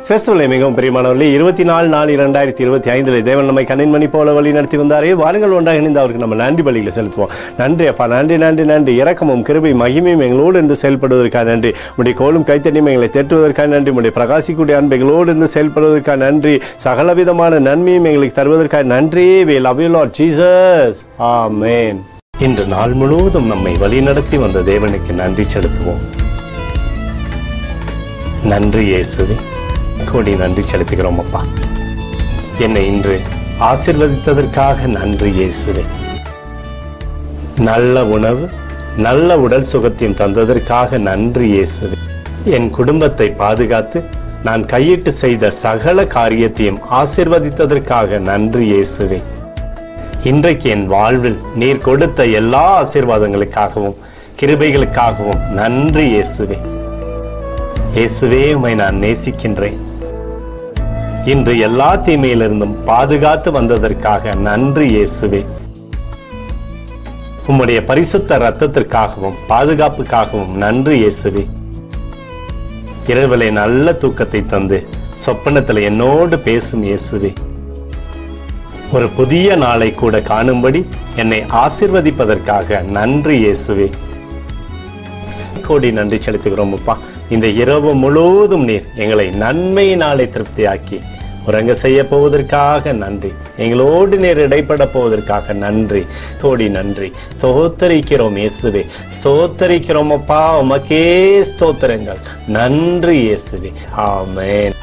கிறிஸ்துவிலே மிகவும் பிரியமானவர்களே, 24/4/2025 தேவன் நம்மை கண்ணின்மணி போல வழி நடத்தி வந்தாரே. வாருங்கள் ஒன்றாக இணைந்து அவருக்கு நம்ம நன்றி பலிகளை செலுத்துவோம். நன்றி அப்பா, நன்றி நன்றி நன்றி. இரக்கமும் கிருபை மகிமையும் எங்களோடு இருந்து செயல்படுவதற்காக நன்றி. உடைய கோலும் கைத்தடியும் எங்களை தேற்றுவதற்காக நன்றி. உடைய பிரகாசிக்கூடிய அன்பு எங்களோடு இருந்து செயல்படுவதற்காக நன்றி. சகலவிதமான நன்மையும் எங்களுக்கு தருவதற்காக நன்றி. We love you Lord Jesus. ஆமென். இன்று நாள் முழுவதும் நம்மை வழி நடத்தி வந்த தேவனுக்கு நன்றி செலுத்துவோம். நன்றி இயேசுவே, கோடி நன்றி செலுத்துகிறோம் அப்பா. என்னை இன்று ஆசீர்வதித்ததற்காக நன்றி இயேசுவே. நல்ல உணவு, நல்ல உடல் சுகத்தையும் தந்ததற்காக நன்றி இயேசுவே. என் குடும்பத்தை பாதுகாத்து நான் கையிட்டு செய்த சகல காரியத்தையும் ஆசீர்வதித்ததற்காக நன்றி இயேசுவே. இன்றைக்கு என் வாழ்வில் நீர் கொடுத்த எல்லா ஆசீர்வாதங்களுக்காகவும் கிருபைகளுக்காகவும் நன்றி இயேசுவே. இயேசுவே, உம்மை நான் நேசிக்கின்றேன். இன்று எல்லா தீமையிலிருந்தும் பாதுகாத்து வந்ததற்காக நன்றி இயேசுவே. உம்முடைய பரிசுத்த இரத்தத்திற்காகவும் பாதுகாப்புக்காகவும் நன்றி இயேசுவே. இரவிலே நல்ல தூக்கத்தை தந்து சொப்பனத்தில் என்னோடு பேசும் இயேசுவே. ஒரு புதிய நாளை கூட காணும்படி என்னை ஆசீர்வதிப்பதற்காக நன்றி இயேசுவே. கோடி நன்றி செலுத்துகிறோம் அப்பா. இந்த இரவு முழுவதும் நீர் எங்களை நன்மையினாலே திருப்தியாக்கி உறங்க செய்ய போவதற்காக நன்றி. எங்களோடு நீர் இடைப்பட போவதற்காக நன்றி. கோடி நன்றி. ஸ்தோத்தரிக்கிறோம் இயேசுவே, ஸ்தோத்தரிக்கிறோம் அப்பா. உமக்கே ஸ்தோத்திரங்கள். நன்றி இயேசுவே. ஆமென்.